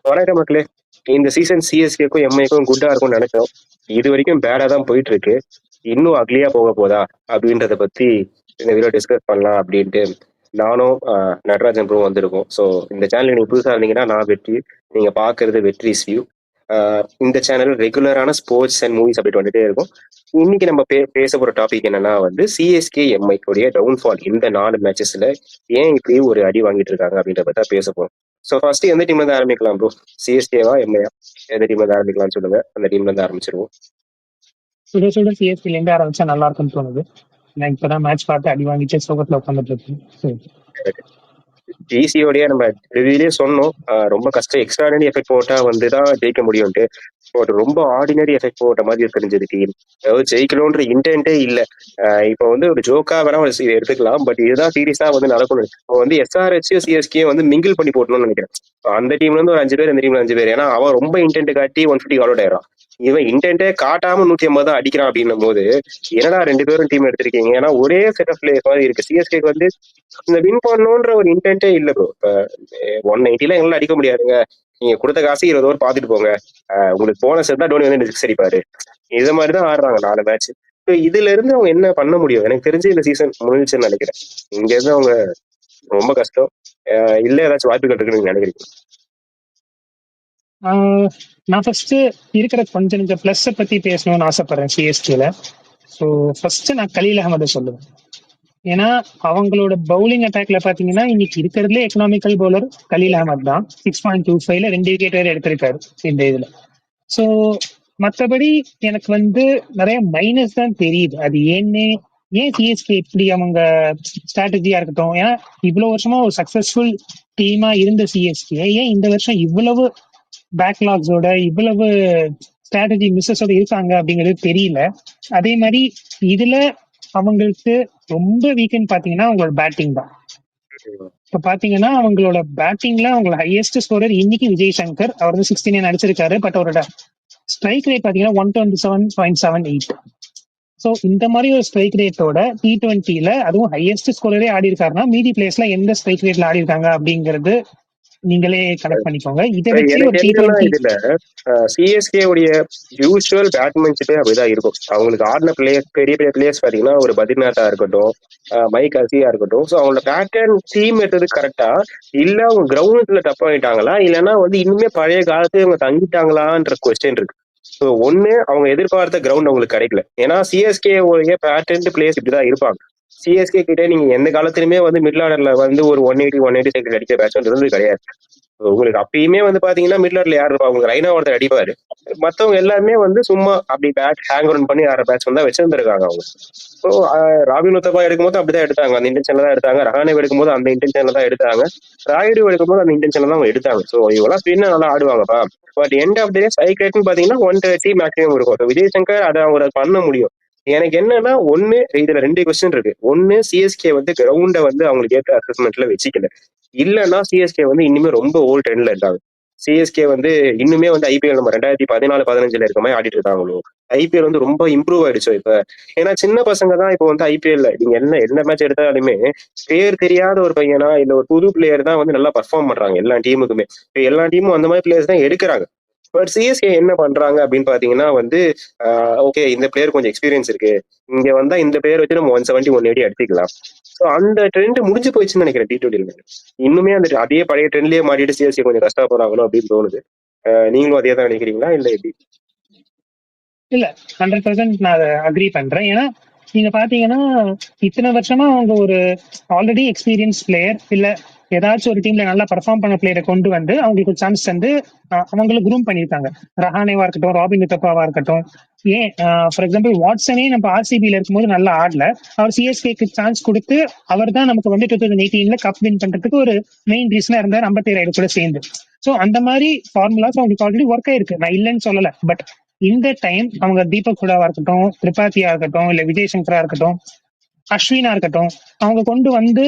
வணக்கம் மக்களே. இந்த சீசன் சிஎஸ்கேக்கும் எம்ஐக்கும் குட்டா இருக்கும்னு நினைச்சோம். இது வரைக்கும் பேடா தான் போயிட்டு இருக்கு. இன்னும் அக்லியா போக போதா அப்படின்றத பத்தி இந்த வீடியோ டிஸ்கஸ் பண்ணலாம் அப்படின்ட்டு நானும் நடராஜன் ப்ரோ வந்திருக்கோம். ஸோ இந்த சேனல் நீங்க புதுசா இருந்தீங்கன்னா நான் வெற்றி, நீங்க பாக்குறது வெற்றி வியூ. இந்த சேனல் ரெகுலரான ஸ்போர்ட்ஸ் அண்ட் மூவிஸ் அப்டேட் வந்துட்டே இருக்கும். இன்னைக்கு நம்ம பேச போற டாபிக் என்னன்னா வந்து சிஎஸ்கே எம்ஐ உடைய டவுன்ஃபால் இந்த 4 மேட்சஸ்ல ஏன் இப்படி ஒரு அடி வாங்கிட்டு இருக்காங்க அப்படின்றத பத்தி பேச போறோம். ஸோ ஃபர்ஸ்ட் எந்த டீம்ல இருந்து ஆரம்பிக்கலாம் ப்ரோ? சிஎஸ்கேவா எம்ஐயா? எந்த டீம்ல இருந்து ஆரம்பிக்கலாம்னு சொல்லுங்க. அந்த டீம்ல இருந்து ஆரம்பிச்சிருவோம். சுட சுட சிஎஸ்கேல இருந்து ஆரம்பிச்சா நல்லா இருக்கும்னு தோணுது. நான் இப்பதான் மேட்ச் பார்த்து அடி வாங்கிட்டு சோகத்துல உட்காந்துட்டு இருக்கேன். ஜிசியோடய நம்ம ரிவ்யூலயே சொன்னோம், ரொம்ப கஷ்டம், எக்ஸ்ட்ராடினரி எஃபெக்ட் போட்டா வந்துதான் ஜெயிக்க முடியும்ட்டு. பட் ரொம்ப ஆர்டினரி எஃபெக்ட் போட்ட மாதிரி தெரிஞ்சது டீம். அதாவது ஜெயிக்கணும்ன்ற இன்டென்ட்டே இல்ல. இப்போ வந்து ஒரு ஜோக்கா வேணா எடுத்துக்கலாம், பட் இதுதான் சீரியஸா வந்து நடக்கணும். இப்போ வந்து எஸ்ஆர்ஹெச் சிஎஸ்கே வந்து மிங்கிள் பண்ணி போட்டணும்னு நினைக்கிறேன். அந்த டீம்ல இருந்து ஒரு 5 பேர், இந்த டீம்ல 5 பேர். ஏன்னா அவன் ரொம்ப இன்டென்ட் காட்டி 150 அவுட் ஆயிடும். இவன் இன்டென்ட்டே காட்டாம 150 தான் அடிக்கிறான் அப்படின்னும் போது என்னடா 2 பேரும் டீம் எடுத்திருக்கீங்க? ஏன்னா ஒரே செட் ஆஃப் பிளேயர்ஸ் மாதிரி இருக்கு. சிஎஸ்கேக்கு வந்து இந்த வின் பண்ணணும்ன்ற ஒரு இன்டென்ட்டே இல்ல ப்ரோ. இப்ப 190 எங்களால அடிக்க முடியாதுங்க, நீங்க கொடுத்த காசு 20 ஓவர் பாத்துட்டு போங்க, உங்களுக்கு போன செட் தான் டோனி வந்து சிக்ஸ் அடிப்பாரு, இது மாதிரிதான் ஆடுறாங்க 4 மேட்ச். இதுல இருந்து அவங்க என்ன பண்ண முடியும்? எனக்கு தெரிஞ்சு இந்த சீசன் முடிஞ்சுன்னு நினைக்கிறேன். இங்க இருந்து அவங்க ரொம்ப கஷ்டம். இல்ல ஏதாச்சும் வாய்ப்புகள் இருக்குன்னு நீங்க நினைக்கிறீங்க? நான் ஃபர்ஸ்ட் இருக்கிற கொஞ்சம் பிளஸ் பத்தி பேசணும்னு ஆசைப்படுறேன் சிஎஸ்கேல. ஸோ ஃபர்ஸ்ட் நான் கலீல் அகமதை சொல்லுவேன். ஏன்னா அவங்களோட பவுலிங் அட்டாக்ல பாத்தீங்கன்னா இன்னைக்கு இருக்கிறதுல எக்கனாமிக்கல் பவுலர் கலீல் அகமது தான். 6.25ல 2 விக்கெட் வேற எடுத்திருக்காரு இந்த இதுல. ஸோ மற்றபடி எனக்கு வந்து நிறைய மைனஸ் தான் தெரியுது. அது ஏன் சிஎஸ்கே இப்படி அவங்க ஸ்ட்ராட்டஜியா இருக்கட்டும், ஏன்னா இவ்வளவு வருஷமா ஒரு சக்சஸ்ஃபுல் டீமா இருந்த சிஎஸ்கே ஏன் இந்த வருஷம் இவ்வளவு பேக்லாக்ஸோட இவ்வளவு ஸ்ட்ராட்டஜி மிஸ்ஸஸோட இருக்காங்க அப்படிங்கிறது தெரியல. அதே மாதிரி இதுல அவங்களுக்கு ரொம்ப வீக்கெண்ட் பாத்தீங்கன்னா அவங்களோட பேட்டிங் தான். இப்ப பாத்தீங்கன்னா அவங்களோட பேட்டிங்ல அவங்களோட ஹையஸ்ட் ஸ்கோரர் இன்னைக்கு விஜய் சங்கர், அவர் வந்து 69 அடிச்சிருக்காரு. பட் அவரோட ஸ்ட்ரைக் ரேட் பாத்தீங்கன்னா 127.78. ஸோ இந்த மாதிரி ஒரு ஸ்ட்ரைக் ரேட்டோட T20ல அதுவும் ஹையஸ்ட் ஸ்கோரரே ஆடி இருக்காருன்னா மீதி பிளேஸ்ல எந்த ஸ்ட்ரைக் ரேட்ல ஆடி இருக்காங்க அப்படிங்கிறது நீங்களே கனெக்ட் பண்ணிக்கோங்க. இதை வச்சு ஒரு இதுல சிஎஸ்கே உடைய யூசுவல் பேட்ஸ்மேன்ஷிப்பே அப்படிதான் இருக்கும். அவங்களுக்கு ஆடின பிளேயர்ஸ், பெரிய பெரிய பிளேயர்ஸ் பாத்தீங்கன்னா ஒரு பத்ரிநாத்தா இருக்கட்டும், மைக் அசியா இருக்கட்டும். ஸோ அவங்களோட பேட்டர்ன் டீம் எடுத்தது கரெக்டா, இல்ல அவங்க கிரவுண்ட்ல டப் பண்ணிட்டாங்களா, இல்லைன்னா வந்து இன்னுமே பழைய காலத்து அவங்க தங்கிட்டாங்களான்ற கொஸ்டின் இருக்கு. ஸோ ஒண்ணு அவங்க எதிர்பார்த்த கிரவுண்ட் அவங்களுக்கு கிடைக்கல. ஏன்னா சிஎஸ்கே உடைய பேட்டர்ன் பிளேயர்ஸ் இப்படிதான் இருப்பாங்க. சிஎஸ்கே கிட்ட நீங்க எந்த காலத்திலுமே வந்து மிடில் ஆர்டர்ல வந்து ஒரு 180 சைக்கிள் அடிக்க பேட்ஸ்மேன் கிடையாது. உங்களுக்கு அப்பயுமே வந்து பாத்தீங்கன்னா மிடில் ஆர்டர்ல யார் இருப்பா? உங்களுக்கு ரைனா ஒருத்தர் அடிப்பாரு, மத்தவங்க எல்லாருமே வந்து சும்மா அப்படி பேட் ஹேங் ரன் பண்ணி ஆற பேட்ஸ்மேன் தான் வச்சிருந்திருக்காங்க அவங்க. ஸோ ராபின் உத்தப்பா எடுக்கும்போது அப்படிதான் எடுத்தாங்க, அந்த இன்டென்ஷன்ல தான் எடுத்தாங்க. ரஹானே எடுக்கும்போது அந்த இன்டென்ஷன்ல தான் எடுத்தாங்க. ராயுடு எடுக்கும்போது அந்த இன்டென்ஷன்ல தான் அவங்க எடுத்தாங்க. ஸோ இவங்கெல்லாம் ஸ்பின்ன நல்லா ஆடுவாங்கப்பா. But end of day strike ரேட்னு பாத்தீங்கன்னா 130 மேக்ஸிமம் இருக்கும். விஜய் சங்கர் அதை அவங்க பண்ண முடியும். எனக்கு என்னன்னா ஒண்ணு, இதுல 2 கொஸ்டின் இருக்கு. ஒண்ணு, சிஎஸ்கே வந்து கிரவுண்ட வந்து அவங்களுக்கு ஏற்ற அசஸ்மெண்ட்ல வச்சுக்கல. இல்லைன்னா சிஎஸ்கே வந்து இன்னுமே ரொம்ப ஓல்ட் ட்ரெண்ட்ல இருக்காங்க. சிஎஸ்கே வந்து இன்னுமே வந்து ஐபிஎல் நம்ம 2014-15 இருக்க மாதிரி ஆடிட்டு இருக்காங்களோ. ஐபிஎல் வந்து ரொம்ப இம்ப்ரூவ் ஆயிடுச்சோ இப்ப. ஏன்னா சின்ன பசங்க தான் இப்போ வந்து ஐபிஎல்ல நீங்க எந்த மேட்ச் எடுத்தாலுமே பேர் தெரியாத ஒரு பையனா இல்ல ஒரு புது பிளேயர் தான் வந்து நல்லா பர்ஃபார்ம் பண்றாங்க எல்லா டீமுக்குமே. இப்போ எல்லா டீமும் அந்த மாதிரி பிளேயர்ஸ் தான் எடுக்கிறாங்க. பட் சிஎஸ்கே என்ன பண்றாங்க அப்படின்னு பாத்தீங்கன்னா வந்து ஓகே, இந்த பிளேயர் கொஞ்சம் எக்ஸ்பீரியன்ஸ் இருக்கு, இங்க வந்தா இந்த பிளேயர் வச்சு நம்ம 170 180 அடிச்சுக்கலாம். ஸோ அந்த ட்ரெண்ட் முடிஞ்சு போயிடுச்சுன்னு நினைக்கிறேன் T20. இன்னுமே அந்த அதே பழைய ட்ரெண்ட்லயே மாட்டிட்டு சிஎஸ்கே கொஞ்சம் கஷ்டப்படுறாங்களோ அப்படின்னு தோணுது. நீங்களும் அதே தான் நினைக்கிறீங்களா இல்ல எப்படி? இல்ல, 100% நான் அதை அக்ரி பண்றேன். ஏன்னா நீங்க பாத்தீங்கன்னா இத்தனை வருஷமா அவங்க ஒரு ஆல்ரெடி எக்ஸ்பீரியன்ஸ் பிளேயர் இல்ல ஏதாச்சும் ஒரு டீம்ல நல்லா பர்ஃபார்ம் பண்ண பிளேயரை கொண்டு வந்து அவங்களுக்கு ஒரு சான்ஸ் வந்து அவங்களை குரூம் பண்ணியிருக்காங்க. ரஹானேவா இருக்கட்டும், ராபின் உத்தப்பாவா இருக்கட்டும். ஏன் ஃபார் எக்ஸாம்பிள் வாட்ஸனே நம்ம ஆர்சிபியில இருக்கும்போது நல்லா ஆடல, அவர் சிஎஸ்கேக்கு சான்ஸ் கொடுத்து அவர் தான் நமக்கு வந்து 2018 கப் வின் பண்றதுக்கு ஒரு மெயின் ரீசனா இருந்தார் 57 கூட சேர்ந்து. ஸோ அந்த மாதிரி ஃபார்முலாஸ் அவங்களுக்கு ஆல்ரெடி ஒர்க் ஆயிருக்கு, நான் இல்லைன்னு சொல்லல. பட் இந்த டைம் அவங்க தீபக் ஹுடாவா இருக்கட்டும், திரிபாத்தியா இருக்கட்டும், இல்ல விஜய் சங்கரா இருக்கட்டும், அஸ்வினா இருக்கட்டும், அவங்க கொண்டு வந்து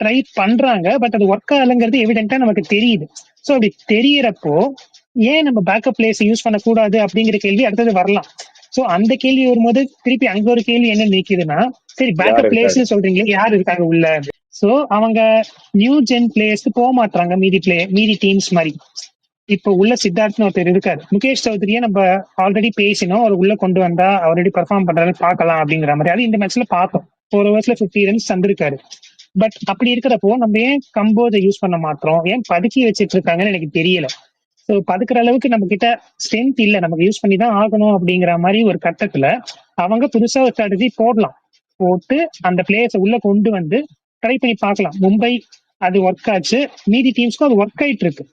ட்ரை பண்றாங்க. பட் அது ஒர்க் ஆகலைங்கிறது எவிடென்ட்டா நமக்கு தெரியுது. ஸோ அப்படி தெரியறப்போ ஏன் நம்ம பேக்கப் பிளேஸ் யூஸ் பண்ணக்கூடாது அப்படிங்கிற கேள்வி அடுத்தது வரலாம். ஸோ அந்த கேள்வி வரும்போது திருப்பி அங்க ஒரு கேள்வி என்ன நிக்குதுன்னா, சரி பேக்கப் பிளேஸ் சொல்றீங்க, யார் இருக்காங்க உள்ள? ஸோ அவங்க நியூ ஜென் பிளேயர்ஸ்க்கு போக மாட்டாங்க மீதி டீம்ஸ் மாதிரி. இப்ப உள்ள சித்தார்த்னு ஒருத்தர் இருக்காரு. முகேஷ் சௌத்ரியை நம்ம ஆல்ரெடி பேசினோம், அவர் உள்ள கொண்டு வந்தா ஆல்ரெடி பெர்ஃபார்ம் பண்றாரு பார்க்கலாம் அப்படிங்கிற மாதிரி. அது இந்த மேட்ச்ல பார்த்தோம். 4 ஓவர்ஸ்ல 50 ரன்ஸ் தந்திருக்காரு. பட் அப்படி இருக்கிறப்போ நம்ம ஏன் கம்போதை யூஸ் பண்ண மாட்டோம், ஏன் பதுக்கி வச்சிட்டு இருக்காங்கன்னு எனக்கு தெரியல. ஸோ பதுக்குற அளவுக்கு நம்ம கிட்ட ஸ்ட்ரென்த் இல்ல, நமக்கு யூஸ் பண்ணி தான் ஆகணும் அப்படிங்கிற மாதிரி ஒரு கட்டத்துல அவங்க புதுசா ஒரு ஸ்ட்ராட்டஜி போடலாம். போட்டு அந்த பிளேயர்ஸை உள்ள கொண்டு வந்து ட்ரை பண்ணி பார்க்கலாம். மும்பை அது ஒர்க் ஆச்சு, மீதி டீம்ஸ்க்கும் அது ஒர்க் ஆயிட்டு இருக்கு.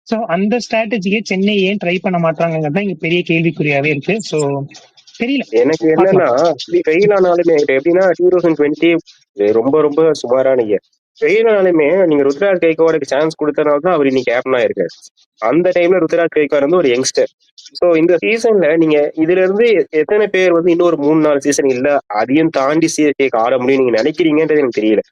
ஸோ அந்த ஸ்ட்ராட்டஜியை சென்னை ஏன் ட்ரை பண்ண மாட்டாங்கிறது தான் இங்க பெரிய கேள்விக்குறியாவே இருக்கு. ஸோ தெரியல. எனக்கு என்னன்னா ஃபெயில் ஆனாலுமே இப்ப எப்படின்னா 2020 ரொம்ப ரொம்ப சுமாரான இயர். ஃபெயில் ஆனாலுமே நீங்க ருத்ராஜ் கைக்வாடுக்கு சான்ஸ் கொடுத்தனால தான் அவர் இன்னைக்கு கேப்டனா இருக்காரு. அந்த டைம்ல ருத்ராஜ் கைக்வாட் வந்து ஒரு யங்ஸ்டர். சோ இந்த சீசன்ல நீங்க இதுல இருந்து எத்தனை பேர் வந்து இன்னொரு 3-4 சீசன் இல்ல அதையும் தாண்டி சிஎஸ்கேக்கு ஆட முடியும் நீங்க நினைக்கிறீங்கன்றது எனக்கு தெரியல.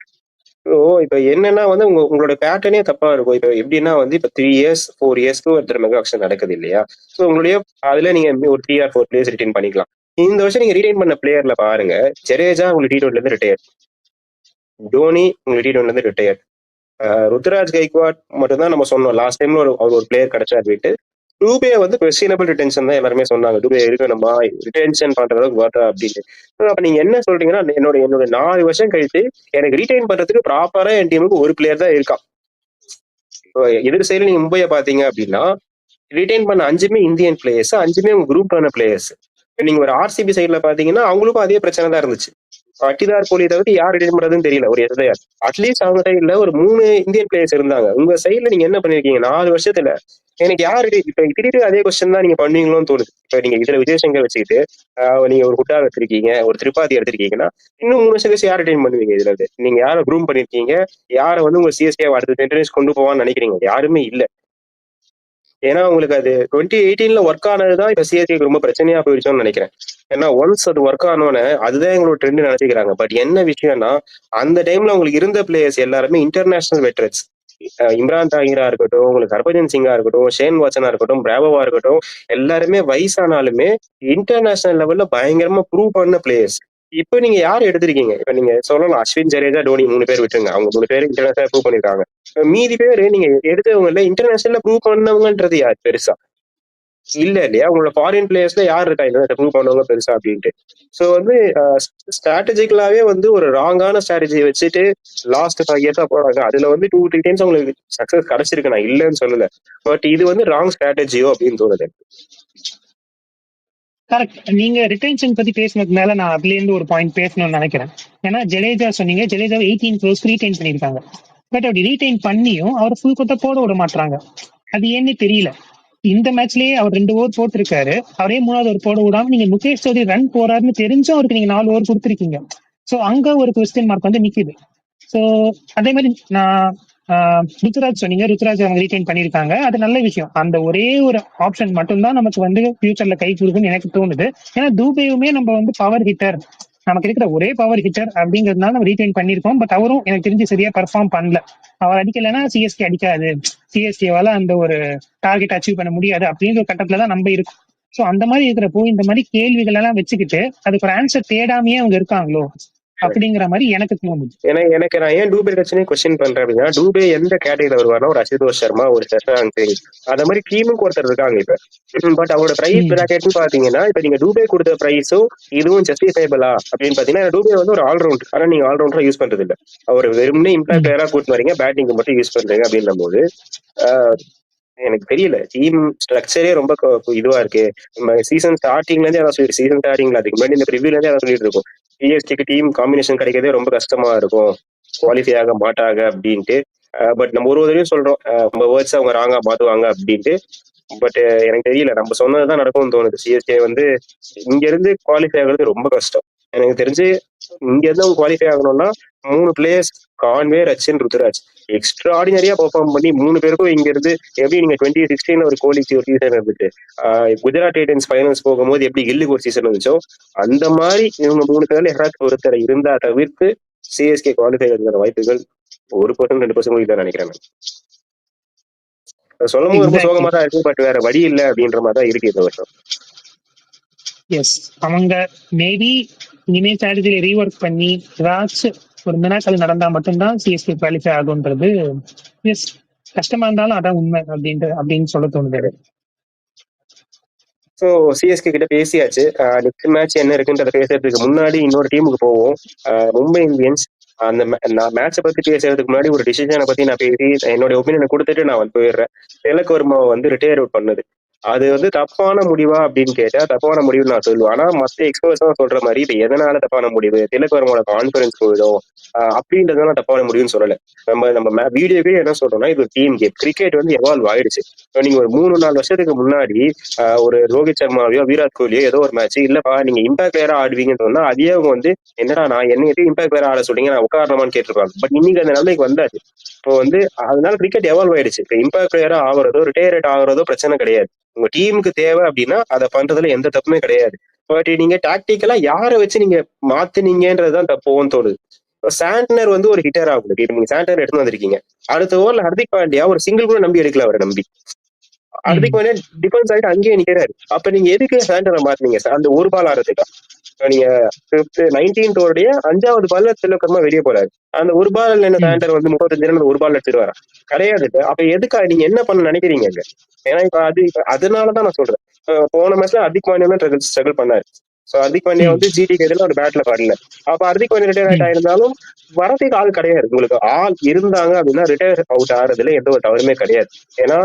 ஸோ இப்ப என்னன்னா வந்து உங்களோட பேட்டர்னே தப்பா இருக்கும். இப்ப எப்படின்னா வந்து இப்ப 3 இயர்ஸ் 4 இயர்ஸ்க்கு ஒருத்தர் மெகா ஆக்ஷன் நடக்குது இல்லையா? ஸோ உங்களுடைய அதுல நீங்க ஒரு 3 or 4 பிளேயர்ஸ் ரிட்டைன் பண்ணிக்கலாம். இந்த வருஷம் நீங்க ரிட்டைன் பண்ண பிளேயர்ல பாருங்க, ஜடேஜா உங்களுக்கு T20 இருந்து ரிட்டையர், டோனி உங்களுக்கு T20 இருந்து ரிட்டையர், ருத்ராஜ் கைக்வாட் மட்டும் தான் நம்ம சொன்னோம் லாஸ்ட் டைம்ல அவர் ஒரு பிளேயர் கிடைச்சார் போயிட்டு. டூபே வந்து கொஸ்டினபிள் ரிட்டென்ஷன் தான் எல்லாருமே சொன்னாங்க. டூபே இருக்கணுமா ரிட்டென்ஷன் பண்றதுக்கு வாட்டா அப்படின்னு. அப்ப நீங்க என்ன சொல்றீங்கன்னா என்னோட 4 வருஷம் கழிச்சு எனக்கு ரீடைன் பண்றதுக்கு ப்ராப்பரா என் டீமுக்கு ஒரு பிளேயர் தான் இருக்கான். எதிர் சைடுல நீங்க மும்பையை பாத்தீங்க அப்படின்னா ரிட்டைன் பண்ண 5மே இந்தியன் பிளேயர்ஸ், 5மே உங்க குரூப் ஆன பிளேயர்ஸ். நீங்க ஒரு ஆர்சிபி சைட்ல பாத்தீங்கன்னா அவங்களுக்கும் அதே பிரச்சனை தான் இருந்துச்சு. அட்டிதார் கோலி தவிர்த்து யார் ரிட்டைன் பண்றதுன்னு தெரியல ஒரு எஸ்ஐஆர். அட்லீஸ்ட் அவங்க சைட்ல ஒரு 3 இந்தியன் பிளேயர்ஸ் இருந்தாங்க. உங்க சைட்ல நீங்க என்ன பண்ணிருக்கீங்க 4 வருஷத்துல? எனக்கு யாரு இப்ப திருப்பி அதே கொஸ்டின் தான் நீங்க பண்ணுவீங்களோன்னு தோணுது. இப்ப நீங்க இதுல விஜயசங்கர் வச்சுக்கிட்டு நீங்க ஒரு ஹுட்டா எடுத்திருக்கீங்க, ஒரு திரிபாதி எடுத்திருக்கீங்கன்னா இன்னும் 3 வருஷம் கழிச்சு யார் ரிட்டைன் பண்ணுவீங்க? இதுல இருந்து நீங்க யாரை க்ரூம் பண்ணிருக்கீங்க, யாரை வந்து உங்க சிஎஸ்கே அடுத்த சென்டர்ஸ் கொண்டு போவான்னு நினைக்கிறீங்க? யாருமே இல்ல. ஏன்னா உங்களுக்கு அது 2018 ஒர்க் ஆனதுதான் இப்ப சிஎஸ்கேக்கு ரொம்ப பிரச்சனையா போயிடுச்சோன்னு நினைக்கிறேன். ஏன்னா ஒன்ஸ் அது ஒர்க் ஆனோன்னு அதுதான் எங்களோட ட்ரெண்ட் நினைச்சுக்கிறாங்க. பட் என்ன விஷயம்னா அந்த டைம்ல உங்களுக்கு இருந்த பிளேயர்ஸ் எல்லாருமே இன்டர்நேஷனல் வெட்டரன்ஸ். இம்ரான் தாகிரா இருக்கட்டும், உங்களுக்கு ஹர்பஜன் சிங்கா இருக்கட்டும், ஷேன் வாட்சனா இருக்கட்டும், பிராவோவா இருக்கட்டும், எல்லாருமே வயசானாலுமே இன்டர்நேஷனல் லெவல்ல பயங்கரமா ப்ரூவ் பண்ண பிளேயர்ஸ். இப்ப நீங்க யார் எடுத்திருக்கீங்க? இப்ப நீங்க சொல்லலாம் அஸ்வின், ஜடேஜா, டோனி 3 பேர் விட்டுருங்க. அவங்க 3 பேர் இன்டர்நேஷனல் ப்ரூவ் பண்ணிருக்காங்க. மீதி பேரு நீங்க எடுத்தவங்க இன்டர்நேஷனல் ப்ரூவ் பண்ணவங்கன்றது யார் பெருசா இல்ல இல்லையா? உங்களோட ஃபாரின் பிளேயர்ஸ்ல யார் இருக்கா இன்டர்நேஷனல் ப்ரூவ் பண்ணவங்க பெருசா அப்படின்ட்டு. சோ வந்து ஸ்ட்ராட்டஜிக்கலாவே வந்து ஒரு ராங்கான ஸ்ட்ராட்டஜி வச்சுட்டு லாஸ்ட் 5 இயர்ஸா போறாங்க. அதுல வந்து 2-3 டைம்ஸ் உங்களுக்கு சக்சஸ் கிடைச்சிருக்கு, நான் இல்லைன்னு சொல்லல. பட் இது வந்து ராங் ஸ்ட்ராட்டஜியோ அப்படின்னு தோணுது. கரெக்ட். நீங்க ரிட்டென்ஷன் பத்தி பேசினதுக்கு மேல நான் அதுல இருந்து ஒரு பாயிண்ட் பேசணும்னு நினைக்கிறேன். ஏன்னா ஜடேஜா சொன்னீங்க, ஜடேஜா 18 crores ரீடைன் பண்ணிருக்காங்க. பட் அப்படி ரீடைன் பண்ணியும் அவர் ஃபுல் கொத்த போட விட மாட்டாங்க. அது ஏன்னு தெரியல. இந்த மேட்ச்லயே அவர் 2 ஓவர் போட்டிருக்காரு, அவரே 3வது ஓவர் போட விடாம நீங்க முகேஷ் சௌத்ரி ரன் போறாருன்னு தெரிஞ்சும் அவருக்கு நீங்க 4 ஓவர் கொடுத்துருக்கீங்க. சோ அங்க ஒரு கொஸ்டின் மார்க் வந்து நிக்குது. சோ அதே மாதிரி நான் ருத்ராஜ் சொன்னீங்க, ருத்ராஜ் அவங்க ரீடைன் பண்ணிருக்காங்க, அது நல்ல விஷயம். அந்த ஒரே ஒரு ஆப்ஷன் மட்டும்தான் நமக்கு வந்து ஃபியூச்சர்ல கை கொடுக்குன்னு எனக்கு தோணுது. ஏன்னா தூபேவுமே நம்ம வந்து பவர் ஹிட்டர், நமக்கு இருக்கிற ஒரே பவர் ஹிட்டர் அப்படிங்கிறதுனால நம்ம ரீடைன் பண்ணிருக்கோம். பட் அவரும் எனக்கு தெரிஞ்சு சரியா பெர்ஃபார்ம் பண்ணல. அவர் அடிக்கலைன்னா சிஎஸ்கே அடிக்காது, சிஎஸ்கேவால அந்த ஒரு டார்கெட் அச்சீவ் பண்ண முடியாது அப்படின்ற ஒரு கட்டத்துலதான் நம்ம இருக்கோம். சோ அந்த மாதிரி இருக்கிறப்போ இந்த மாதிரி கேள்விகள் எல்லாம் வச்சுக்கிட்டு அதுக்கு ஒரு ஆன்சர் தேடாமையே அவங்க இருக்காங்களோ அப்படிங்கிற மாதிரி எனக்கு தோணுது. ஏன்னா எனக்கு நான் ஏன் டூபே பிரச்சனையை கொஸ்டின் பண்றேன் அப்படின்னா, டூபே எந்த கேட்டகரியில வருவாருன்னா ஒரு அசுதோஷ் சர்மா, ஒரு சஷாங்க் சிங், அந்த மாதிரி டீமுக்கு ஒருத்தர் இருக்காங்க இப்ப. பட் அவரோட பிரைஸ் பிராக்கெட்னு பாத்தீங்கன்னா இப்ப நீங்க டூபே கொடுத்த பிரைஸும் இதுவும் ஜஸ்டிஃபைபிளா அப்படின்னு பாத்தீங்கன்னா, டூபே வந்து ஒரு ஆல்ரவுண்ட், ஆனா நீங்க ஆல்ரவுண்டரா யூஸ் பண்றது இல்ல. அவர் வெறும்னே இம்பாக்ட் பிளேயரா கூட்டு வரீங்க, பேட்டிங் மட்டும் யூஸ் பண்றீங்க அப்படின்னும் போது எனக்கு தெரியல. டீம் ஸ்ட்ரக்சரே ரொம்ப இதுவா இருக்கு. சீசன் ஸ்டார்டிங்ல இருந்தே அதான் சொல்லிட்டு, சீசன் ஸ்டார்டிங்ல அதுக்கு முன்னாடி இந்த ப்ரிவியூல இருந்தே அதான் சொல்லிட்டு இருக்கும், சிஎஸ்கேக்கு டீம் காம்பினேஷன் கிடைக்கிறதே ரொம்ப கஷ்டமா இருக்கும், குவாலிஃபை ஆக மாட்டாங்க அப்படின்ட்டு. பட் நம்ம ஒரு தடவையும் சொல்றோம் நம்ம வேர்ட்ஸ் அவங்க ராங்கா மாத்துவாங்க அப்படின்ட்டு. பட் எனக்கு தெரியல, நம்ம சொன்னதுதான் நடக்கும்னு தோணுது. சிஎஸ்கே வந்து இங்க இருந்து குவாலிஃபை ஆகுறது ரொம்ப கஷ்டம். எனக்கு தெரிஞ்சு இங்க இருந்து அவங்க குவாலிஃபை ஆகணும்னா 3 players, Conway, Rachin, Ruturaj extra ஆர்டினரியா பெர்ஃபார்ம் பண்ணி 3 பேருக்கும் இங்க இருந்து எப்படி நீங்க 2016 ஒரு கோலிக்கு ஒரு சீசன் இருந்துட்டு குஜராத் டைட்டன்ஸ் ஃபைனல்ஸ் போகும்போது எப்படி கில்லுக்கு ஒரு சீசன் இருந்துச்சோ அந்த மாதிரி இவங்க 3 பேர்ல யாராச்சும் ஒருத்தர் இருந்தா தவிர்த்து சிஎஸ்கே குவாலிஃபை ஆகிற வாய்ப்புகள் 1% 2% தான் நினைக்கிறேன். சொல்லும் போது ரொம்ப சோகமா தான் இருக்கு, பட் வேற வழி இல்லை அப்படின்ற மாதிரி தான் இருக்கு இந்த வருஷம். எஸ், அவங்க மேபி இனிமே ஸ்ட்ராட்டஜில ரீஒர்க் பண்ணி ஏதாச்சும் ஒரு மிராக்கல் நடந்தா மட்டும்தான் சிஎஸ்கே குவாலிஃபை ஆகுன்றது எஸ் கஷ்டமா இருந்தாலும் அதான் உண்மை அப்படின்னு சொல்ல தோணுது. ஸோ சிஎஸ்கே கிட்ட பேசியாச்சு. நெக்ஸ்ட் மேட்ச் என்ன இருக்குன்றத பேசுறதுக்கு முன்னாடி இன்னொரு டீமுக்கு போவோம். மும்பை இந்தியன்ஸ். அந்த நான் மேட்சை பத்தி பேசுறதுக்கு முன்னாடி ஒரு டிசிஷனை பத்தி நான் பேசி என்னோட ஒப்பீனியனை கொடுத்துட்டு நான் வந்து போயிடுறேன். திலக் வர்மாவை வந்து ரிட்டையர் அவுட் பண்ணது அது வந்து தப்பான முடிவா அப்படின்னு கேட்டா தப்பான முடிவுன்னு நான் சொல்லுவேன். ஆனா மத்த எக்ஸ்பர்ட்ஸ் சொல்ற மாதிரி இது எதனால தப்பான முடிவு, திலக் வர்மாவோட கான்பிடன்ஸ் போயிடும் அப்படின்றதுனால தப்பான முடிவுன்னு சொல்லல. நம்ம வீடியோவே என்ன சொல்றோம்னா இது டீம் கேம். கிரிக்கெட் வந்து எவால்வ் ஆயிடுச்சு. நீங்க ஒரு 3-4 வருஷத்துக்கு முன்னாடி ஒரு ரோஹித் சர்மாவையோ விராட் கோலியோ ஏதோ ஒரு மேட்ச் இல்லப்பா நீங்க இம்பாக்ட் பிளேயரா ஆடுவீங்கன்னு சொன்னா அதே அவங்க வந்து என்னடா நான் என்ன எதுவும் இம்பாக்ட் பிளேயரா ஆட சொல்றீங்க நான் உட்காரணுமான்னு கேட்டிருப்பாங்க. பட் இன்னைக்கு அந்த நிலைமைக்கு வந்தாச்சு. இப்போ வந்து அதனால கிரிக்கெட் எவால்வ் ஆயிடுச்சு. இப்போ இம்பாக்ட் பிளேயரா ஆகுறதோ ரிட்டையர்ட் ஆகுறதோ பிரச்சனை கிடையாது. உங்க டீமுக்கு தேவை அப்படின்னா அதை பண்றதுல எந்த தப்புமே கிடையாது. பட் நீங்க டாக்டிக்கலா யாரை வச்சு நீங்க மாத்துனீங்கன்றதுதான் தப்புன்னு தோணுது. சாண்டனர் வந்து ஒரு ஹிட்டர் ஆகுது. இப்ப நீங்க சாண்டனர் எடுத்து வந்திருக்கீங்க. அடுத்த ஓவர்ல ஹர்திக் பாண்டியா ஒரு சிங்கிள் கூட நம்பி எடுக்கல. அவரை நம்பி ஹர்திக் பாண்டியா டிஃபென்ஸ் ஆயிட்டு அங்கேயே நிக்கிறாரு. அப்ப நீங்க எதுக்கு சாண்டரை மாத்தினீங்க? அந்த ஒரு பால் ஆடுறதுக்கா? நீங்க 19th ஓவருடைய 5வது பால்ல திலக்கமா வெளியே போறாரு. அந்த ஒரு பால் என்ன சாண்டர் வந்து 35 ரன் ஒரு பால் எடுத்துட்டு வரா கிடையாது. அப்ப எதுக்கா நீங்க என்ன பண்ண நினைக்கிறீங்க? ஏன்னா இப்ப அதனாலதான் நான் சொல்றேன். போன மேட்ச்ல ஹர்திக் பாண்டியா தான் ஸ்ட்ரகிள் பண்ணாரு. சோ ஹர்திக் பாண்டியா வந்து ஜிடிக்கு எதிராக ஒரு பேட்ல பாடல. அப்ப ஹர்திக் பாண்டியா ரிட்டையர் அவுட் ஆயிருந்தாலும் வரதுக்கு ஆள் கிடையாது. உங்களுக்கு ஆள் இருந்தாங்க அப்படின்னா ரிட்டையர் அவுட் ஆறதுல எந்த ஒரு தவறுமே கிடையாது. ஏன்னா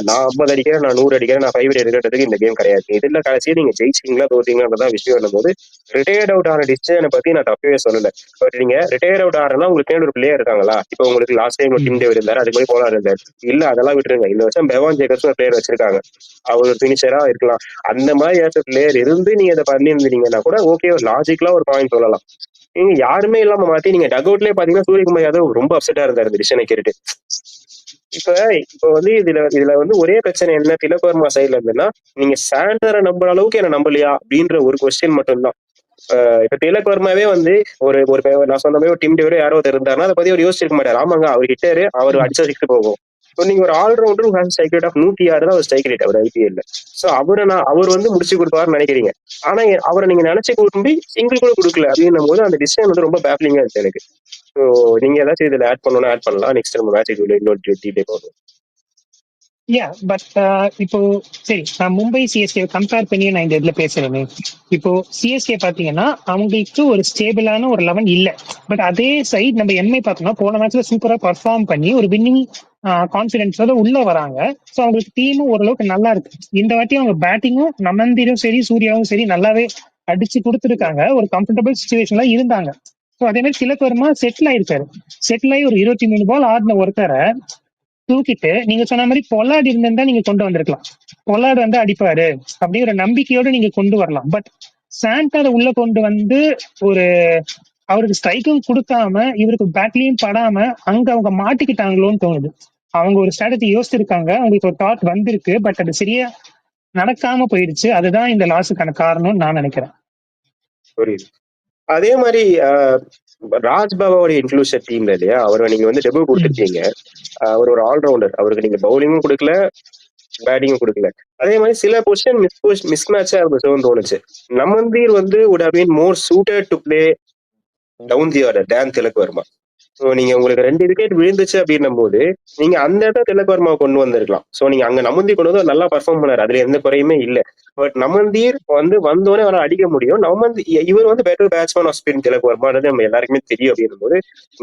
நான் 50 அடிக்கிறேன், நான் 100 அடிக்கிறேன், நான் 5 எடுக்கிறதுக்கு இந்த கேம் கிடையாது. இதுல கடைசியா நீங்க ஜெயிச்சிங்களா தோத்தீங்களான்றதான் விஷயம் வரும்போது ரிட்டையர்ட் அவுட் ஆன டிசிஷனை பத்தி நான் தப்பவே சொல்லல. பட் நீங்க ரிட்டையர் அவுட் ஆறனா உங்களுக்கு ஒரு பிளேயர் இருக்காங்களா? இப்ப உங்களுக்கு லாஸ்ட் டைம் ஒரு டீம் டேவிட் இருந்தாரு, அதுக்கு போய் போலார் இருந்தாரு. இல்ல அதெல்லாம் விட்டுருங்க. இந்த வருஷம் பெவான் ஜேக்கப்ஸ் ஒரு பிளேயர் வச்சிருக்காங்க. அவர் ஒரு பினிஷரா இருக்கலாம். அந்த மாதிரி ஏதாச்சும் பிளேயர் இருந்து நீங்க அதை பண்ணிருந்தீங்கன்னா கூட ஓகே ஒரு லாஜிக்கலா ஒரு பாயிண்ட் சொல்லலாம். நீங்க யாருமே இல்லாம மாத்தி நீங்க டக் அவுட்லயே பாத்தீங்கன்னா சூரியகுமார் யாதவ் ரொம்ப அப்செட்டா இருந்தாரு இந்த டிசிஷனை கேட்டுட்டு. இப்ப வந்து இதுல வந்து ஒரே பிரச்சனை என்ன திலக் வர்மா சைட்ல இருந்துன்னா நீங்க சாண்டரை நம்புற அளவுக்கு என்ன நம்பலையா அப்படின்ற ஒரு கொஸ்டின் மட்டும்தான். இப்ப திலக் வர்மாவே வந்து ஒரு ஒரு நான் சொன்ன மாதிரி ஒரு டீம் டேவிட் யாரோ இருந்தாருன்னா அதை பத்தி அவர் யோசிச்சிருக்க மாட்டாரு. ஆமாங்க அவர் ஹிட்டரு, அவர் அடிச்சா சிக்ஸ் போகும். நீங்க ஒரு ஆல்ரவுண்டர் ஸ்ட்ரைக் ரேட் ஆஃப் 106 தான் ஒரு ஸ்ட்ரைக் ரேட் அவர் ஐபிஎல்ல. சோ அவர் வந்து முடிச்சு கொடுப்பாருன்னு நினைக்கிறீங்க. ஆனா அவரை நீங்க நினைச்சு கூட்டி சிங்கிள் கூட கொடுக்கல அப்படின்னும் போது அந்த டிசிஷன் வந்து ரொம்ப பேப்லிங்கா இருக்கு எனக்கு. ஸோ நீங்க ஏதாச்சும் இதுல ஆட் பண்ணணும்னா ஆட் பண்ணலாம். நெக்ஸ்ட் நம்ம மேட்ச் இதுல இன்னொரு டீட்டெயில் போகும். பட் இப்போ சரி நான் மும்பை சிஎஸ்கே கம்பேர் பண்ணி நான் இந்த இதுல பேசுறேன். இப்போ சிஎஸ்கே பாத்தீங்கன்னா அவங்களுக்கு ஒரு ஸ்டேபிளான ஒரு 11 இல்ல. பட் அதே சைட் நம்ம எம்ஐ பார்த்தோம்னா போன மேட்ச்ல சூப்பரா பர்ஃபார்ம் பண்ணி ஒரு வின்னிங் கான்பிடன்ஸோட உள்ள வராங்க. ஸோ அவங்களுக்கு டீமும் ஓரளவுக்கு நல்லா இருக்கு. இந்த வாட்டி அவங்க பேட்டிங்கும் நமந்திரும் சரி சூர்யாவும் சரி நல்லாவே அடிச்சு கொடுத்துருக்காங்க. ஒரு கம்ஃபர்டபுள் சுச்சுவேஷன்ல இருந்தாங்க. ஸோ அதே மாதிரி திலக் வர்மா செட்டில் ஆயிருக்காரு. செட்டில் ஆகி ஒரு 23 பால் ஆடின ஒருத்தரை தூக்கிட்டு நீங்க சொன்ன மாதிரி பொலாட் இருந்திருந்தா நீங்க கொண்டு வந்திருக்கலாம். பொலாட் வந்து அடிப்பாரு அப்படிங்கிற நம்பிக்கையோட நீங்க கொண்டு வரலாம். பட் சாண்டரை உள்ள கொண்டு வந்து ஒரு அவருக்கு ஸ்ட்ரைக்கும் கொடுக்காம இவருக்கு பேட்லயும் படாம அங்க அவங்க மாட்டிக்கிட்டாங்களோன்னு தோணுது. அவங்க ஒரு ஸ்ட்ராட்டஜி யோசிச்சிருக்காங்க, அவங்களுக்கு ஒரு தாட் வந்திருக்கு. பட் அது சரியா நடக்காம போயிடுச்சு. அதுதான் இந்த லாஸுக்கான காரணம்னு நான் நினைக்கிறேன். புரியுது. அதே மாதிரி ராஜ்பாபாவோட இன்க்ளூஷன் டீம்ல இல்லையா, அவரை நீங்க வந்து டெபியூ கொடுத்துருக்கீங்க. அவர் ஒரு ஆல்ரவுண்டர். அவருக்கு நீங்க பவுலிங்கும் கொடுக்கல, பேட்டிங்கும் கொடுக்கல. அதே மாதிரி சில பொசிஷன் மிஸ் மேட்சா இருந்துச்சுன்னு தோணுச்சு. நமந்தீர் வந்து would have been more suited to play down the order than Tilak Varma. So நீங்க உங்களுக்கு 2 விக்கெட் விழுந்துச்சு அப்படின்னும் போது நீங்க அந்த இடத்துல திலக் வர்மா கொண்டு வந்திருக்கலாம். ஸோ நீங்க அங்க நமந்தீர் கொண்டு வந்து நல்லா பர்ஃபார்ம் பண்ணாரு, அதுல எந்த குறையுமே இல்லை. பட் நமந்தீர் வந்து வந்தோடனே அவரை அடிக்க முடியும். இவர் வந்து better batsman of spin Tilak வர்மான்றது நம்ம எல்லாருக்குமே தெரியும். அப்படின்னும் போது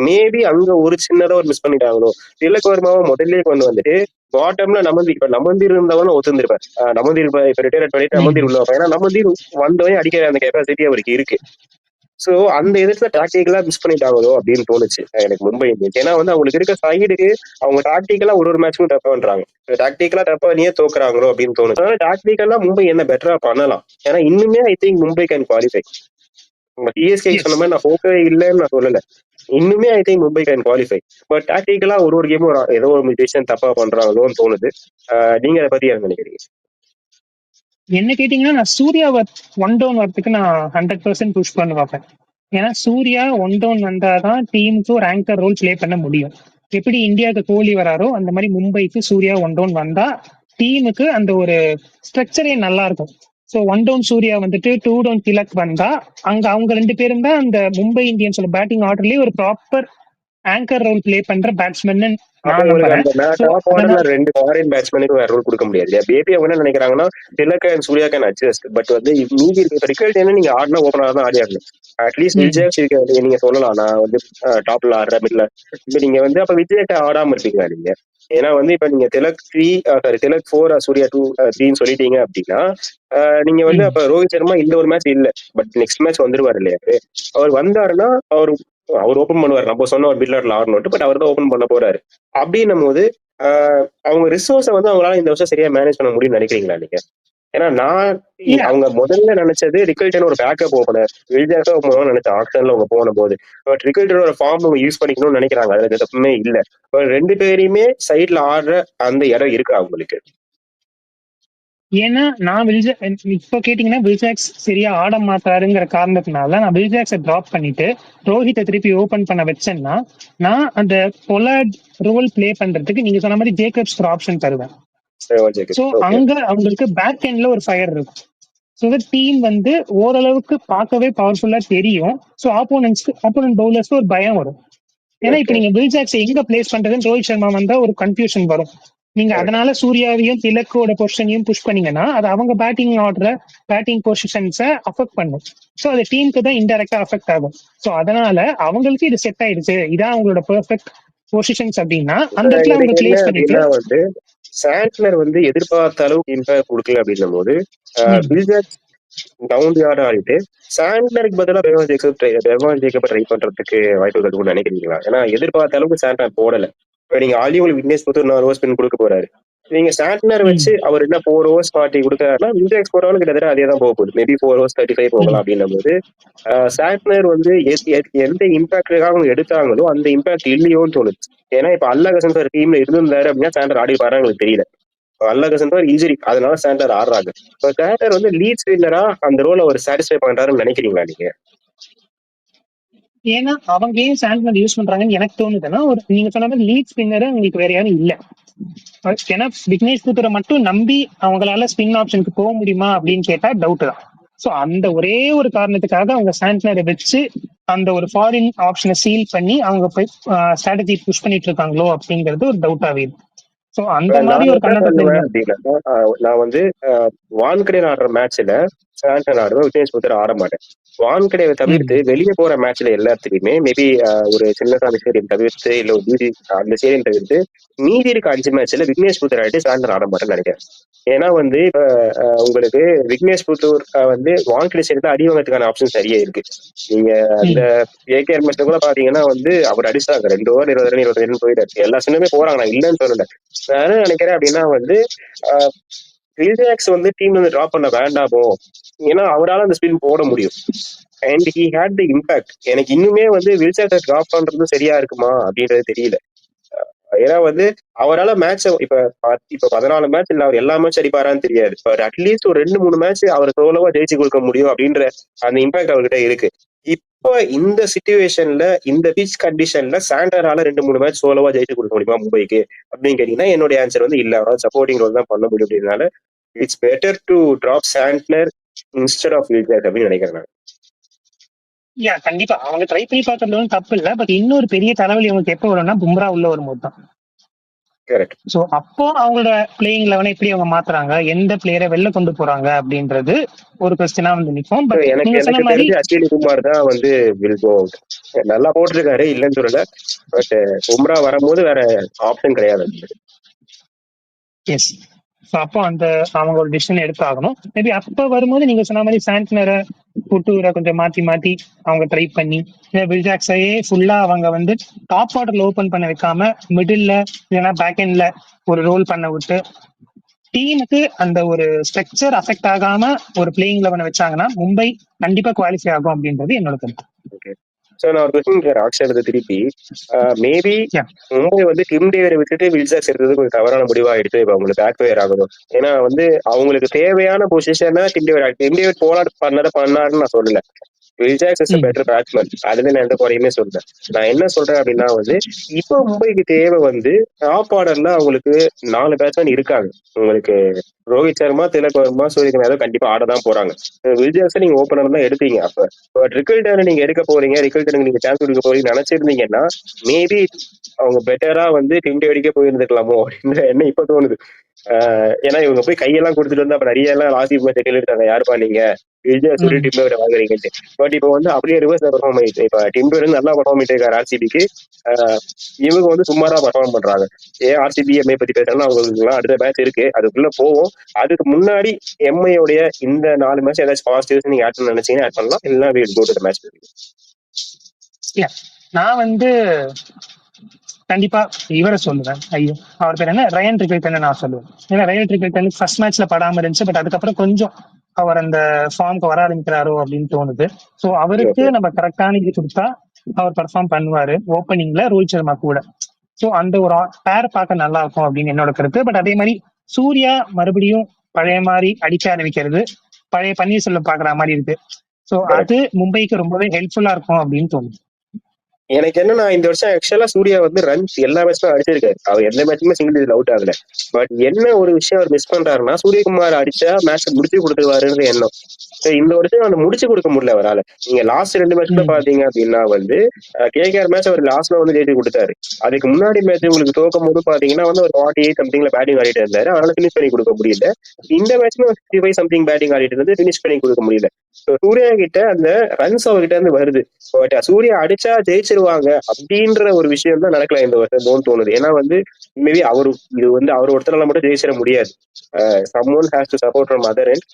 மேபி அங்க ஒரு சின்னதா ஒரு மிஸ் பண்ணிட்டாங்களோ. திலக் வர்மாவை முதல்ல கொண்டு வந்துட்டு பாட்டம்ல நமந்தீர் இருந்தவன ஒத்துந்திருப்பார். நமந்தீர் இப்ப ரிட்டையர் பண்ணிட்டு நமந்தீர் உள்ள வைப்பேன். ஏன்னா நமந்தீர் வந்தவனே அடிக்கிற அந்த கெப்பாசிட்டி அவருக்கு இருக்கு. சோ அந்த இடத்துல டாக்டிக்கலா மிஸ் பண்ணிட்டாங்களோ அப்படின்னு தோணுச்சு எனக்கு மும்பை இந்தியன்ஸ். ஏன்னா வந்து அவங்களுக்கு இருக்க சைடுக்கு அவங்க டாக்டிக்கலா ஒரு மேட்ச்சும் தப்பா பண்றாங்க. டாக்டிக்கலா தப்பா பண்ணியே தோக்குறாங்களோ அப்படின்னு தோணுச்சு. அதனால டாக்டிக்கலா மும்பை என்ன பெட்டரா பண்ணலாம். ஏன்னா இன்னுமே I think Mumbai can qualify. உங்க டிஎஸ்கே சொன்ன மாதிரி நான் ஹோப்பே இல்லைன்னு நான் சொல்லல. இன்னுமே I think Mumbai can qualify. But டாக்டிக்கலா ஒரு கேமும் ஏதோ ஒரு டிசிஷன் தப்பா பண்றாங்களோன்னு தோணுது. நீங்க அதை பத்தி என்ன நினைக்கிறீங்க? என்ன கேட்டீங்கன்னா நான் சூர்யா ஒன் டவுன் வரதுக்கு நான் 100% புஷ் பண்ண பார்ப்பேன். ஏன்னா சூர்யா ஒன் டவுன் வந்தாதான் டீமுக்கு ஒரு ஆங்கர் ரோல் பிளே பண்ண முடியும். எப்படி இந்தியாவுக்கு கோலி வராரோ அந்த மாதிரி மும்பைக்கு சூர்யா ஒன் டவுன் வந்தா டீமுக்கு அந்த ஒரு ஸ்ட்ரக்சரே நல்லா இருக்கும். ஸோ ஒன் டவுன் சூர்யா வந்துட்டு 2 டவுன் திலக் வந்தா அங்க அவங்க 2 பேரும் தான் அந்த மும்பை இந்தியன்ஸோட பேட்டிங் ஆர்டர்லயே ஒரு ப்ராப்பர் ஆங்கர் ரோல் பிளே பண்ற பேட்ஸ்மேன் அப்ப நான் உங்களுக்கு நம்புறேன். அந்த ஸோ டாப் அதனால ஆர்டர்ல 2 ஃபாரின் பேட்ஸ்மேனுக்கு வேற ரோல் கொடுக்க முடியாது இல்லையா? பேபி அவங்க என்ன நினைக்கிறாங்கன்னா Tilak and Surya can adjust. But வந்து மீதி இருக்க ரிக்கல்ட் என்ன நீங்க ஆடினா ஓப்பனாக தான் ஆடி ஆடணும். அட்லீஸ்ட் விஜய் நீங்க சொல்லலாம் நான் வந்து டாப்ல ஆடுற மிட்ல. இப்ப நீங்க வந்து அப்ப விஜய்க்கு ஆடாம இருப்பீங்களா நீங்க? ஏன்னா வந்து இப்ப நீங்க திலக் 3 சாரி திலக் 4 சூர்யா 2 3ன்னு சொல்லிட்டீங்க அப்படின்னா நீங்க வந்து அப்ப ரோஹித் சர்மா இந்த ஒரு மேட்ச் இல்ல. பட் நெக்ஸ்ட் மேட்ச் வந்துருவாரு இல்லையா? அவர் வந்தாருன்னா அவர் அவர் ஓபன் பண்ணுவார். நம்ம சொன்ன ஒரு பில்லர்ல ஆடணும். பட் அவர் தான் ஓபன் பண்ண போறாரு. அப்படின்னும் போது அவங்க ரிசோர்ஸை வந்து அவங்களால இந்த வருஷம் சரியா மேனேஜ் பண்ண முடியும்னு நினைக்கிறீங்களா நீங்க? ஏன்னா நான் அவங்க முதல்ல நினைச்சது ரிக்கல்டன் ஒரு பேக்கப் ஓபனர் விஜயாசா போகணும்னு நினைச்ச ஆப்ஷன்ல அவங்க போன போது. பட் ரிக்கல்டனோட ஃபார்ம் அவங்க யூஸ் பண்ணிக்கணும்னு நினைக்கிறாங்க. அதுல தப்புமே இல்ல. ரெண்டு பேரையுமே சைட்ல ஆடுற அந்த இடம் இருக்கு அவங்களுக்கு. ஏன்னா நான் இப்போ கேட்டீங்கன்னா வில்ஜாக்ஸ் சரியா ஆட மாட்டாருங்கிற காரணத்தினால நான் வில்ஜாக்ஸை டிராப் பண்ணிட்டு ரோஹித்தை திருப்பி ஓபன் பண்ண வச்சேன்னா நான் அந்த பொலார்ட் ரோல் பிளே பண்றதுக்கு நீங்க சொன்ன மாதிரி ஜேக்கப்ஸ் ஒரு ஆப்ஷன் தருவேன். ஸோ அங்க அவங்களுக்கு பேக் எண்ட்ல ஒரு ஃபயர் இருக்கும். ஸோ டீம் வந்து ஓரளவுக்கு பார்க்கவே பவர்ஃபுல்லா தெரியும். ஸோ ஆப்போனன்ட் பவுலர்ஸ்க்கு ஒரு பயம் வரும். ஏன்னா இப்ப நீங்க வில்ஜாக்ஸ் எங்க பிளேஸ் பண்றதுன்னு ரோஹித் சர்மா வந்தா ஒரு கன்ஃபியூஷன் வரும். நீங்க அதனால சூர்யாவையும் திலக்கோட பொசிஷனையும் புஷ் பண்ணீங்கன்னா அது அவங்க பேட்டிங் ஆடுற பேட்டிங் பொசிஷன்ஸை அஃபெக்ட் பண்ணும். ஸோ அது டீமுக்கு தான் இன்டெரக்டா அஃபெக்ட் ஆகும். ஸோ அதனால அவங்களுக்கு இது செட் ஆயிடுச்சு, இதான் அவங்களோட பெர்ஃபெக்ட் பொசிஷன்ஸ் அப்படின்னா அந்த இடத்துல அவங்க பிளேஸ் பண்ணிட்டு வந்து சாண்ட்லர் வந்து எதிர்பார்த்த அளவுக்கு இம்பாக்ட் கொடுக்கல அப்படின்னும் போது வில்ஜாக்ஸ் டவுன் ஆர்டர் ஆடிட்டு சாண்ட்லருக்கு பதிலாக பெவான் ஜேக்கப் ட்ரை பண்றதுக்கு வாய்ப்புகள் இருக்கும்னு நினைக்கிறீங்களா? ஏன்னா எதிர்பார்த்த அளவுக்கு சாண்ட்லர் போடல. இப்ப நீங்க ஆல்ரெடி உங்களுக்கு விக்னேஷ் புத்தூர் 4 ஓவர் ஸ்பின் கொடுக்க போறாரு. நீங்க சாண்ட்லர் வச்சு அவர் என்ன 4 ஓவர்ஸ் பார்ட்டி கொடுக்கறாருன்னா வில்ஜாக்ஸ் போறவங்க கிட்டத்தட்ட அதே தான் போக போகுது. மேபி 4 ஓவர்ஸ் 35 போகலாம் அப்படின்னும் போது சாண்ட்லர் வந்து எந்த இம்பாக்டுக்காக அவங்க எடுத்தாங்களோ அந்த இம்பாக்ட் இல்லையோன்னு தோணுது. ஏன்னா இப்ப அல்லகசன் சார் டீம்ல இருந்திருந்தாரு அப்படின்னா சாண்டர் ஆடி பாரு உங்களுக்கு தெரியல. அல்லகசன் சார் இன்ஜுரி, அதனால சாண்டர் ஆடுறாங்க. இப்போ சாண்டர் வந்து லீட் ஸ்பின்னரா அந்த ரோல் அவர் சாட்டிஸ்ஃபை பண்றாருன்னு நினைக்கிறீங்களா நீங்க? ஏன்னா அவங்க ஏன் சாண்ட்லர் யூஸ் பண்றாங்கன்னு எனக்கு தோணுதுன்னா ஒரு நீங்க சொன்ன மாதிரி லீட் ஸ்பின்னரு உங்களுக்கு வேற யாரும் இல்ல. ஏன்னா விக்னேஷ் புத்தரை மட்டும் நம்பி அவங்களால ஸ்பின் ஆப்ஷனுக்கு போக முடியுமா அப்படின்னு கேட்டா டவுட் தான். ஸோ அந்த ஒரே ஒரு காரணத்துக்காக அவங்க சாண்ட்லரை வச்சு அந்த ஒரு ஃபாரின் ஆப்ஷனை சீல் பண்ணி அவங்க போய் ஸ்ட்ராட்டஜி புஷ் பண்ணிட்டு இருக்காங்களோ அப்படிங்கிறது ஒரு டவுட்டாவே இருக்கு. சோ அந்த மாதிரி ஒரு நான் வந்து வான்கடை ஆடுற மேட்ச்ல சாண்டன் ஆடுவேன், விக்னேஷ் புத்தர் ஆட மாட்டேன். வான்கடையை தவிர்த்து வெளியே போற மேட்ச்ல எல்லாத்துலயுமே மேபி ஒரு சின்னசாமி ஸ்டேடியம் தவிர்த்து இல்ல ஒரு பிஜி அந்த ஸ்டேடியம் தவிர்த்து மீதி இருக்க 5 மேட்ச்ல விக்னேஷ் புத்தர் ஆகிட்டு சாண்டன் ஆட மாட்டேன்னு நினைக்கிறேன். ஏன்னா வந்து இப்ப உங்களுக்கு விக்னேஷ் புத்தூர் வந்து வான்கடை சைடுல அடி வாங்கிறதுக்கான ஆப்ஷன் சரியா இருக்கு. நீங்க அந்த ஏகேஆர் மேட்ச்ல கூட பாத்தீங்கன்னா வந்து அவர் அடிச்சாங்க 2 ஓவர் 20 ரன் 20 ரன் போயிட்டாரு. எல்லா சின்னமே போறாங்க, நான் இல்லைன்னு சொல்லல. நான் என்ன நினைக்கிறேன் அப்படின்னா வந்து வில்ஜாக்ஸ் வந்து டீம் வந்து டிராப் பண்ண வேண்டாமோ, ஏன்னா அவரால் அந்த ஸ்பின் போட முடியும். And he had the impact. எனக்கு இன்னுமே வந்து வில்ஜாக்ஸை டிராப் பண்றது சரியா இருக்குமா அப்படின்றது தெரியல. ஏன்னா வந்து அவரால் மேட்ச் இப்ப 14 மேட்ச் இல்ல அவர் எல்லா மேட்ச் அடிப்பாரான்னு தெரியாது. அட்லீஸ்ட் ஒரு 2-3 மேட்ச் அவர் சோலோவா ஜெயிச்சு கொடுக்க முடியும் அப்படின்ற அந்த இம்பாக்ட் அவர்கிட்ட இருக்கு. இப்போ இந்த சிச்சுவேஷன்ல இந்த பிச் கண்டிஷன்ல சாண்டரால 2-3 மேட்ச் சோலோவா ஜெயிச்சு கொடுக்க முடியுமா மும்பைக்கு அப்படின்னு கேட்டீங்கன்னா என்னுடைய ஆன்சர் வந்து இல்ல. அவரால் சப்போர்ட்டிங் ரோல் தான் பண்ண முடியும். அப்படின்னால it's better to drop Santner instead of Will Jacks அப்படின்னு நினைக்கிறேன். கண்டிப்பா அவங்க ட்ரை பண்ணி பார்க்கறது தப்பு இல்ல. பட் இன்னொரு பெரிய தலைவலி அவங்களுக்கு எப்ப வரும்னா பும்ரா உள்ள வரும்போது தான். சோ அப்போ அவங்களோட பிளேயிங் லெவனை எப்படி அவங்க மாத்துறாங்க, எந்த பிளேயரை வெளில கொண்டு போறாங்க அப்படின்றது ஒரு கொஸ்டினா வந்து நிக்கும். பட் எனக்கு தெரிஞ்சு அஸ்வினி குமார் தான் வந்து வில் கோ அவுட். நல்லா போட்டிருக்காரு இல்லைன்னு சொல்லல. பட் பும்ரா வரும்போது வேற ஆப்ஷன் கிடையாது. எஸ், அப்போ அந்த அவங்க ஒரு டிசிஷன் எடுத்தாகணும். மேபி அப்ப வரும்போது நீங்க சொன்ன மாதிரி சாண்ட்னரை புட்டூரை கொஞ்சம் மாத்தி மாத்தி அவங்க ட்ரை பண்ணி வில்ஜாக்ஸையே ஃபுல்லா அவங்க வந்து டாப் ஆர்டர்ல ஓபன் பண்ண வைக்காம மிடில்ல இல்லைன்னா பேக் எண்ட்ல ஒரு ரோல் பண்ண விட்டு டீமுக்கு அந்த ஒரு ஸ்ட்ரக்சர் அஃபெக்ட் ஆகாம ஒரு பிளேயிங் லெவனை வச்சாங்கன்னா மும்பை கண்டிப்பா குவாலிஃபை ஆகும் அப்படின்றது என்னோட கருத்து. சோ நான் ஒரு கொஸ்டின் கேட்கிறேன் ஆக்சுவலா திருப்பி. மேபி மும்பை வந்து டிம் டேவிடை விட்டுட்டு வில்ஜாக்ஸ் எடுத்தது கொஞ்சம் தவறான முடிவாயிடுச்சு. இப்ப அவங்களுக்கு பேக் ஃபயர் ஆகணும். ஏன்னா வந்து அவங்களுக்கு தேவையான பொசிஷனை டிம் டேவிட் போலாட் பண்ணாருன்னு நான் சொல்லல. Will Jacks is better batsman. அதுல நான் எந்த குறையுமே சொல்றேன். நான் என்ன சொல்றேன் அப்படின்னா வந்து இப்போ மும்பைக்கு தேவை வந்து டாப் ஆர்டர்ல அவங்களுக்கு 4 பேட்ஸ்மேன் இருக்காங்க. உங்களுக்கு ரோஹித் சர்மா, திலக் வர்மா, சூரியகுமார் யாதவ் கண்டிப்பா ஆட தான் போறாங்க. வில்ஜாக்ஸ் நீங்க ஓப்பனர் தான் எடுத்தீங்க அப்ப. பட் ரிக்கல்டனை நீங்க எடுக்க போறீங்க, ரிக்கல்டனுக்கு நீங்க சான்ஸ் கொடுக்க போறீங்கன்னு நினைச்சிருந்தீங்கன்னா மேபி அவங்க பெட்டரா வந்து டிண்டு அடிக்க போயிருந்துக்கலாமோ அப்படின்ற எண்ணம் இப்ப தோணுது. ஏன்னா இவங்க போய் கையெல்லாம் கொடுத்துட்டு வந்து அப்ப நிறைய எல்லாம் லாசி மேட்ச் கேள்விட்டாங்க, யாருப்பா நீங்க விஜய் சொல்லி டிம்பர் வாங்குறீங்கன்ட்டு. பட் இப்போ வந்து அப்படியே ரிவர்ஸ் பெர்ஃபார்ம் ஆயிட்டு இப்ப டிம்பர் வந்து நல்லா பெர்ஃபார்ம் பண்ணிட்டு இருக்காரு ஆர்சிபிக்கு. இவங்க வந்து சுமாரா பெர்ஃபார்ம் பண்றாங்க. ஏன் ஆர்சிபி எம்ஐ பத்தி பேசுறாங்கன்னா அவங்களுக்கு அடுத்த மேட்ச் இருக்கு, அதுக்குள்ள போவோம். அதுக்கு முன்னாடி எம்ஐயோடைய இந்த 4 மேட்ச் ஏதாச்சும் பாசிட்டிவ்ஸ் நீங்க ஆட் பண்ண நினைச்சீங்கன்னா ஆட் பண்ணலாம், இல்லைன்னா we'll go to the match. நான் வந்து கண்டிப்பா இவரை சொல்லுவேன். ஐயோ அவர் பேர் என்ன, ரயன் ரிக்கல்டன் நான் சொல்லுவேன். ஏன்னா ரயன் ரிக்கல்டன் ஃபர்ஸ்ட் மேட்ச்ல படாம இருந்துச்சு, பட் அதுக்கப்புறம் கொஞ்சம் அவர் அந்த ஃபார்முக்கு வர ஆரம்பிக்கிறாரோ அப்படின்னு தோணுது. ஸோ அவருக்கு நம்ம கரெக்டான இது கொடுத்தா அவர் பெர்ஃபார்ம் பண்ணுவாரு ஓப்பனிங்ல ரோஹித் சர்மா கூட. ஸோ அந்த ஒரு பேர் பார்க்க நல்லா இருக்கும் அப்படின்னு என்னோட கருத்து. பட் அதே மாதிரி சூர்யா மறுபடியும் பழைய மாதிரி அடிக்க ஆரம்பிக்கிறது பழைய பன்னீர்செல்வம் பாக்குற மாதிரி இருக்கு. ஸோ அது மும்பைக்கு ரொம்பவே ஹெல்ப்ஃபுல்லா இருக்கும் அப்படின்னு தோணுது. எனக்கு என்னன்னா இந்த வருஷம் ஆக்சுவலா சூர்யா வந்து ரன்ஸ் எல்லா மேட்சுமே அடிச்சிருக்காரு. அவர் எந்த மேட்சுமே சிங்கிள் டிஜிட் அவுட் ஆகல. பட் என்ன ஒரு விஷயம் அவர் மிஸ் பண்றாருன்னா சூரியகுமார் அடிச்சா மேட்ச் முடிச்சு கொடுத்துருவாருன்ற எண்ணம். இந்த வருஷம் அந்த முடிச்சு கொடுக்க முடியல அவரால். நீங்க லாஸ்ட் 2 மேட்ச்ல பாத்தீங்க அப்படின்னா வந்து கேகேஆர் மேட்ச் அவர் லாஸ்ட்ல வந்து ஜெயிச்சு கொடுத்தாரு. அதுக்கு முன்னாடி மேட்ச் உங்களுக்கு தோக்கும் போது பாத்தீங்கன்னா வந்து ஒரு 48 சம்திங்ல பேட்டிங் ஆடிட்டு இருந்தாரு, அதனால பினிஷ் பண்ணி கொடுக்க முடியல. இந்த மேட்ச்ல 55 சம்திங் பேட்டிங் ஆடிட்டு இருந்து பினிஷ் பண்ணி கொடுக்க முடியல. சூர்யா கிட்ட அந்த ரன்ஸ் அவர்கிட்ட இருந்து வருது. பட் சூர்யா அடிச்சா ஜெயிச்சிருவாங்க அப்படின்ற ஒரு விஷயம் தான் நடக்கல இந்த வருஷம் தோணுது. ஏன்னா வந்து மேபி இது வந்து அவர் ஒருத்தரால மட்டும் ஜெயிச்சிட முடியாது. Someone has to support from other end.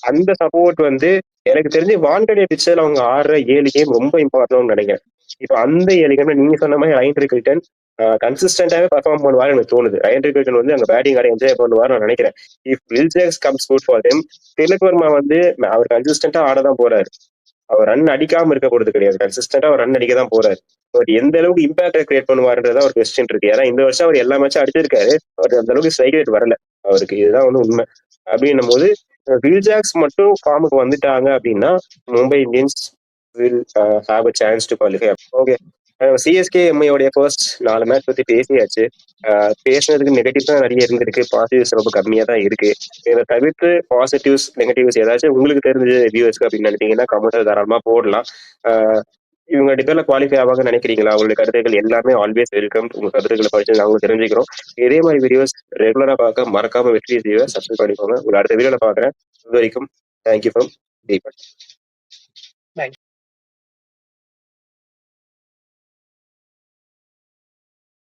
அந்த சப்போர்ட் வந்து எனக்கு தெரிஞ்சு வான்கடே பிச்சர்ல அவங்க ஆடுற 7 கேம் ரொம்ப இம்பார்ட்டன்ட்னு நினைக்கிறேன். இப்ப அந்த 7 கேம்ல நீங்க சொன்ன மாதிரி ரயன் ரிக்கல்டன் கன்சிஸ்டன்டாவே பர்ஃபார்ம் பண்ணுவாரு எனக்கு தோணுது. ரயன் ரிக்கல்டன் வந்து அங்க பேட்டிங் ஆட என்ஜாய் பண்ணுவாரு நான் நினைக்கிறேன். If Will Jacks comes good for them, Tilak Varma வந்து அவர் கன்சிஸ்டன்டா ஆடதான் போறாரு. அவர் ரன் அடிக்காம இருக்க போறது கிடையாது, கன்சிஸ்டன்டா அவர் ரன் அடிக்க தான் போறாரு. பட் எந்த அளவுக்கு இம்பாக்ட் கிரியேட் பண்ணுவாருன்றதா ஒரு கொஸ்டின் இருக்கு. ஏன்னா இந்த வருஷம் அவர் எல்லா மேட்சும் அடிச்சிருக்காரு, பட் அந்த அளவுக்கு ஸ்ட்ரைக் ரேட் வரல அவருக்கு. இதுதான் வந்து உண்மை. அப்படின்னும் போது வில்ஜாக்ஸ் மட்டும் ஃபார்முக்கு வந்துட்டாங்க அப்படின்னா Mumbai Indians will have a chance to qualify. Okay, CSK எம்ஐயோடைய ஃபர்ஸ்ட் 4 மேட்ச் பத்தி பேசியாச்சு. பேசுனதுக்கு நெகட்டிவ்ஸ் தான் நிறைய இருந்திருக்கு, பாசிட்டிவ்ஸ் ரொம்ப கம்மியா தான் இருக்கு. இதை தவிர்த்து பாசிட்டிவ்ஸ் நெகட்டிவ்ஸ் ஏதாச்சும் உங்களுக்கு தெரிஞ்ச வியூவர்ஸ்க்கு அப்படின்னு நினைச்சீங்கன்னா கமெண்ட் தாராளமா போடலாம். இவங்க டிஃபர்ல குவாலிஃபை ஆவாங்க நினைக்கிறீங்களா? உங்களுடைய கருத்துக்கள் எல்லாமே ஆல்வேஸ் வெல்கம். உங்க கருத்துக்களை படிச்சு நாங்களும் தெரிஞ்சுக்கிறோம். இதே மாதிரி வீடியோஸ் ரெகுலரா பார்க்க மறக்காம வெற்றி செய்ய சப்ஸ்கிரைப் பண்ணிக்கோங்க. உங்களை அடுத்த வீடியோல பாக்குறேன். இது வரைக்கும் தேங்க்யூ ஃப்ரம் தீபன்.